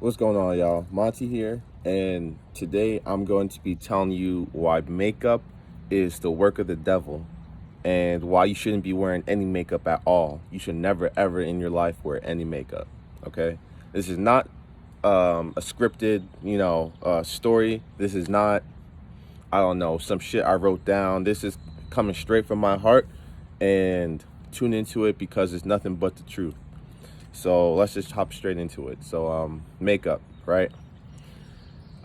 What's going on, y'all? Monty here, and today I'm going to be telling you why makeup is the work of the devil and why you shouldn't be wearing any makeup at all. You should never, ever in your life wear any makeup, okay? This is not a scripted, story. This is not, I don't know, some shit I wrote down. This is coming straight from my heart, and tune into it because it's nothing but the truth. So let's just hop straight into it. So makeup, right?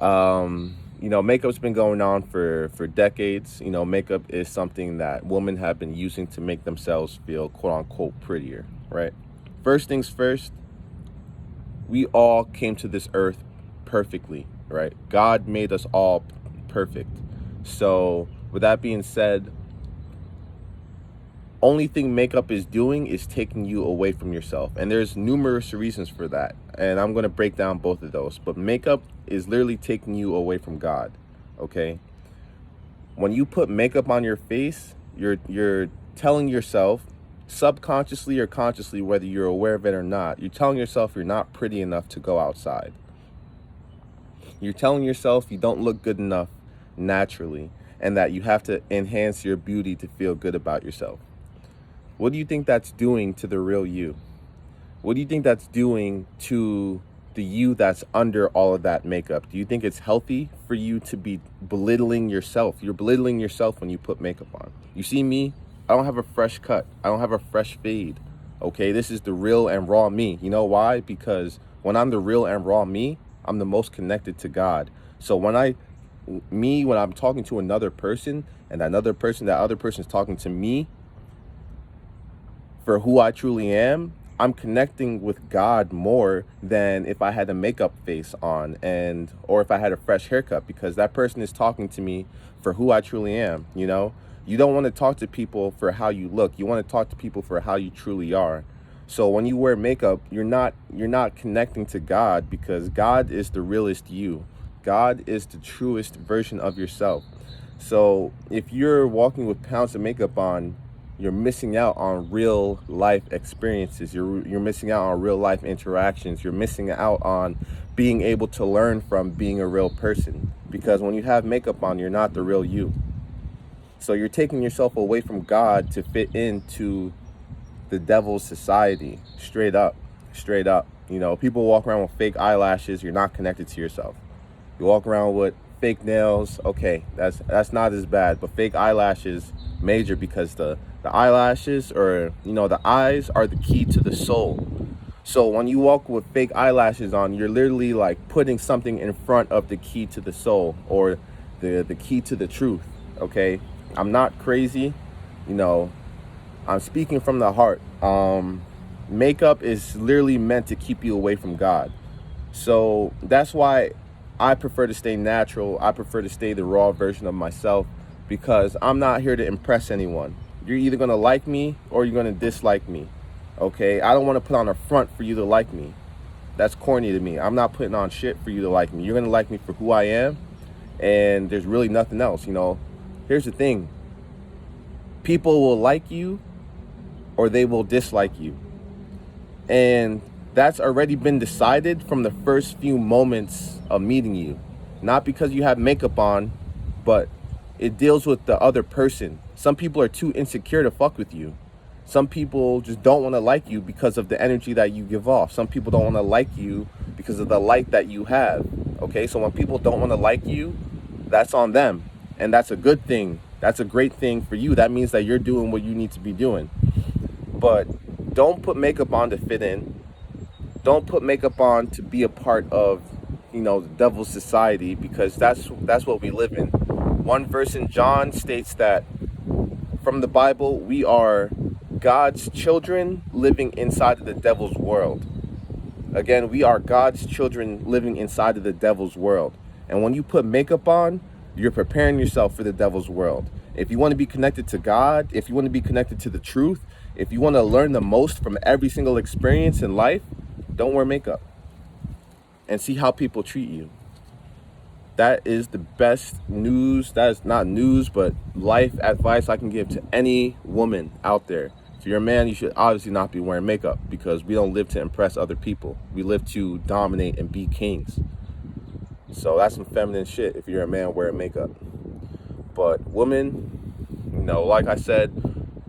Makeup's been going on for decades. Makeup is something that women have been using to make themselves feel quote unquote prettier, right? First things first, we all came to this earth perfectly, right? God made us all perfect. So with that being said, only thing makeup is doing is taking you away from yourself, and there's numerous reasons for that, and I'm going to break down both of those. But makeup is literally taking you away from God. Okay, when you put makeup on your face, you're telling yourself, subconsciously or consciously, whether you're aware of it or not, you're telling yourself you're not pretty enough to go outside. You're telling yourself you don't look good enough naturally, and that you have to enhance your beauty to feel good about yourself. What do you think that's doing to the real you? What do you think that's doing to the you that's under all of that makeup? Do you think it's healthy for you to be belittling yourself? You're belittling yourself when you put makeup on. You see me? I don't have a fresh cut. I don't have a fresh fade. Okay, this is the real and raw me. You know why? Because when I'm the real and raw me, I'm the most connected to God. So when I'm talking to another person, and that other person is talking to me, for who I truly am, I'm connecting with God more than if I had a makeup face on or if I had a fresh haircut, because that person is talking to me for who I truly am. You don't want to talk to people for how you look. You want to talk to people for how you truly are. So when you wear makeup, you're not connecting to God, because God is the realest you. God is the truest version of yourself. So if you're walking with pounds of makeup on, you're missing out on real life experiences. You're missing out on real life interactions. You're missing out on being able to learn from being a real person, because when you have makeup on, you're not the real you. So you're taking yourself away from God to fit into the devil's society. Straight up. People walk around with fake eyelashes. You're not connected to yourself. You walk around with fake nails. Okay, that's not as bad, but fake eyelashes, major, because the eyelashes, or the eyes, are the key to the soul. So when you walk with fake eyelashes on, you're literally like putting something in front of the key to the soul, or the key to the truth. Okay, I'm not crazy. I'm speaking from the heart. Makeup is literally meant to keep you away from God. So that's why I prefer to stay natural. I prefer to stay the raw version of myself, because I'm not here to impress anyone. You're either going to like me or you're going to dislike me. Okay? I don't want to put on a front for you to like me. That's corny to me. I'm not putting on shit for you to like me. You're going to like me for who I am, and there's really nothing else. Here's the thing. People will like you or they will dislike you. And that's already been decided from the first few moments of meeting you. Not because you have makeup on, but it deals with the other person. Some people are too insecure to fuck with you. Some people just don't want to like you because of the energy that you give off. Some people don't want to like you because of the light that you have. Okay, so when people don't want to like you, that's on them. And that's a good thing. That's a great thing for you. That means that you're doing what you need to be doing. But don't put makeup on to fit in. Don't put makeup on to be a part of, the devil's society, because that's what we live in. One verse in John states that from the Bible, we are God's children living inside of the devil's world. Again, we are God's children living inside of the devil's world. And when you put makeup on, you're preparing yourself for the devil's world. If you want to be connected to God, if you want to be connected to the truth, if you want to learn the most from every single experience in life, don't wear makeup. And see how people treat you. That is the best news. That is not news, but life advice I can give to any woman out there. If you're a man, you should obviously not be wearing makeup, because we don't live to impress other people. We live to dominate and be kings. So that's some feminine shit if you're a man wearing makeup. But women, like I said,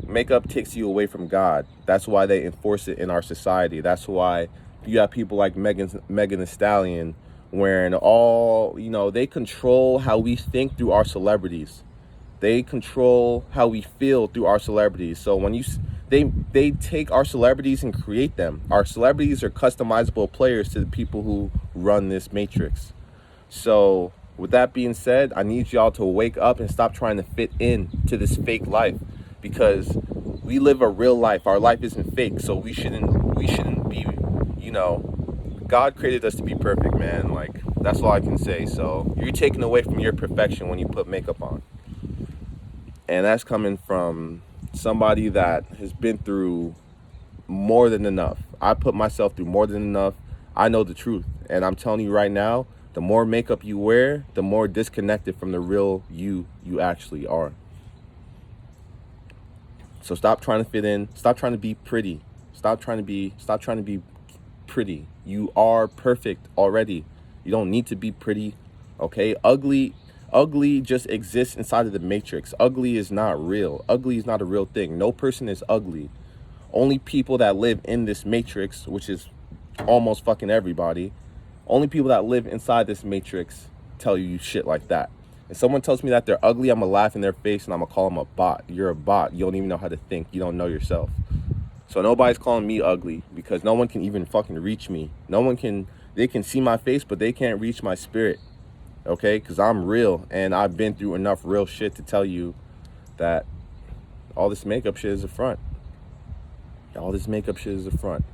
makeup takes you away from God. That's why they enforce it in our society. That's why you have people like Megan Thee Stallion wearing all, they control how we think through our celebrities. They control how we feel through our celebrities. So when they take our celebrities and create them. Our celebrities are customizable players to the people who run this matrix. So with that being said, I need y'all to wake up and stop trying to fit in to this fake life, because we live a real life. Our life isn't fake, so we shouldn't be, God created us to be perfect, man. Like, that's all I can say. So you're taken away from your perfection when you put makeup on. And that's coming from somebody that has been through more than enough. I put myself through more than enough. I know the truth. And I'm telling you right now, the more makeup you wear, the more disconnected from the real you actually are. So stop trying to fit in. Stop trying to be pretty. Stop trying to be pretty. You are perfect already. You don't need to be pretty. Okay? Ugly just exists inside of the matrix. Ugly is not real. Ugly is not a real thing. No person is ugly. Only people that live in this matrix, which is almost fucking everybody, only people that live inside this matrix tell you shit like that. If someone tells me that they're ugly, I'm gonna laugh in their face and I'm gonna call them a bot. You're a bot. You don't even know how to think. You don't know yourself. So nobody's calling me ugly, because no one can even fucking reach me. They can see my face, but they can't reach my spirit. Okay? Because I'm real, and I've been through enough real shit to tell you that all this makeup shit is a front. All this makeup shit is a front.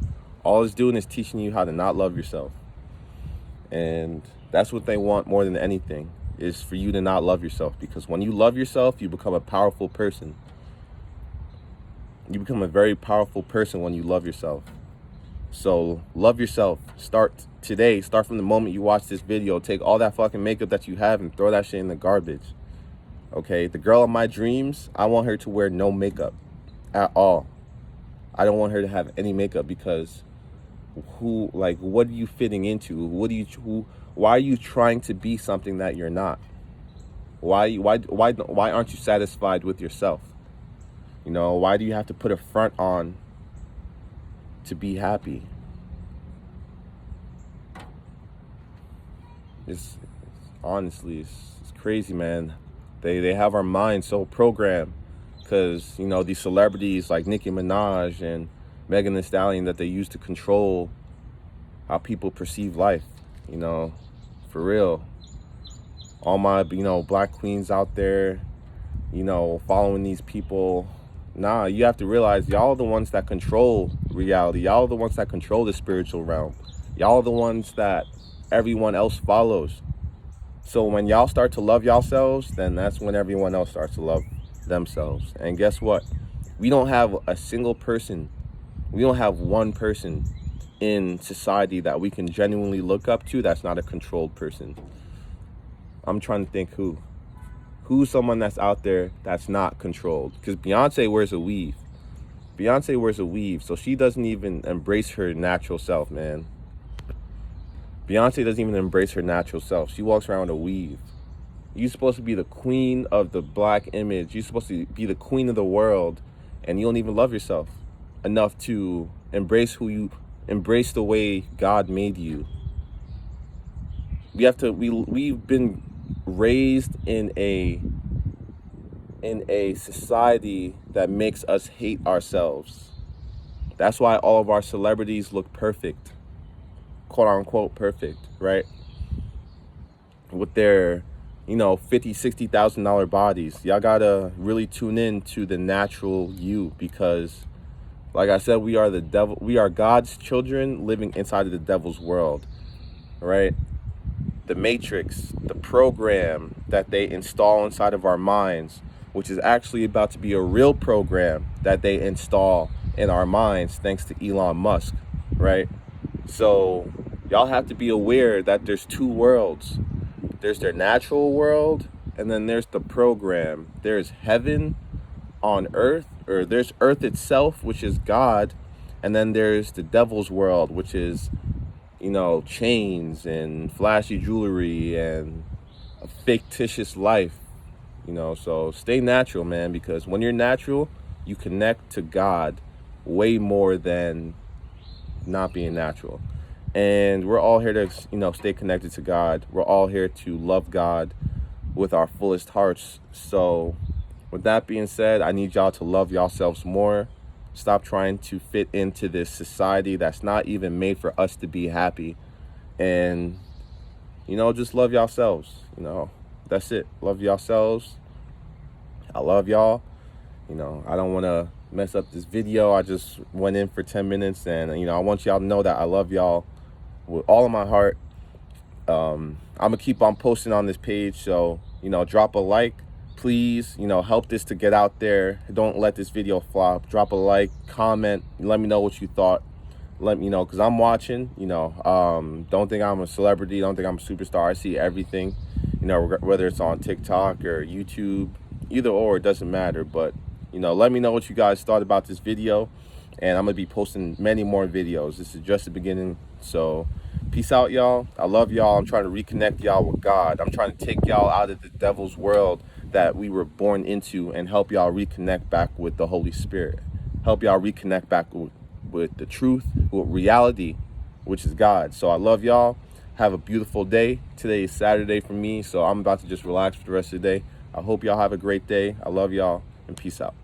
All it's doing is teaching you how to not love yourself. And that's what they want more than anything, is for you to not love yourself. Because when you love yourself, you become a powerful person. You become a very powerful person when you love yourself. So love yourself. Start today. Start from the moment you watch this video. Take all that fucking makeup that you have and throw that shit in the garbage. Okay? The girl of my dreams, I want her to wear no makeup at all. I don't want her to have any makeup, because what are you fitting into? Why are you trying to be something that you're not? Why aren't you satisfied with yourself? Why do you have to put a front on to be happy? It's honestly, it's crazy, man. They have our minds so programmed, because these celebrities like Nicki Minaj and Megan Thee Stallion, that they use to control how people perceive life. For real. All my black queens out there, following these people. Nah, you have to realize y'all are the ones that control reality. Y'all are the ones that control the spiritual realm. Y'all are the ones that everyone else follows. So when y'all start to love yourselves, then that's when everyone else starts to love themselves. And guess what? We don't have a single person. We don't have one person in society that we can genuinely look up to that's not a controlled person. I'm trying to think who's someone that's out there that's not controlled. Because Beyonce wears a weave. So she doesn't even embrace her natural self, man. Beyonce doesn't even embrace her natural self. She walks around with a weave. You're supposed to be the queen of the black image. You're supposed to be the queen of the world, and you don't even love yourself enough to embrace the way God made you. We've been raised in a society that makes us hate ourselves. That's why all of our celebrities look perfect, quote unquote perfect, right? With their $50,000, $60,000 bodies. Y'all gotta really tune in to the natural you, because like I said, we are God's children living inside of the devil's world, right? The matrix, the program that they install inside of our minds, which is actually about to be a real program that they install in our minds thanks to Elon Musk, right? So y'all have to be aware that there's two worlds. There's their natural world, and then there's the program. There's heaven on earth, or there's earth itself, which is God, and then there's the devil's world, which is, chains and flashy jewelry and a fictitious life. So stay natural, man, because when you're natural, you connect to God way more than not being natural. And we're all here to, stay connected to God. We're all here to love God with our fullest hearts. So with that being said, I need y'all to love yourselves more. Stop trying to fit into this society that's not even made for us to be happy. And, just love yourselves. That's it. Love yourselves. I love y'all. I don't want to mess up this video. I just went in for 10 minutes, and, I want y'all to know that I love y'all with all of my heart. I'm gonna keep on posting on this page, so drop a like, please. Help this to get out there. Don't let this video flop. Drop a like, comment, let me know what you thought. Let me know, because I'm watching. Don't think I'm a celebrity, don't think I'm a superstar. I see everything, whether it's on TikTok or YouTube, either or, it doesn't matter. But let me know what you guys thought about this video, and I'm gonna be posting many more videos. This is just the beginning. So peace out, y'all. I love y'all. I'm trying to reconnect y'all with God. I'm trying to take y'all out of the devil's world that we were born into and help y'all reconnect back with the Holy Spirit. Help y'all reconnect back with the truth, with reality, which is God. So I love y'all. Have a beautiful day. Today is Saturday for me, so I'm about to just relax for the rest of the day. I hope y'all have a great day. I love y'all, and peace out.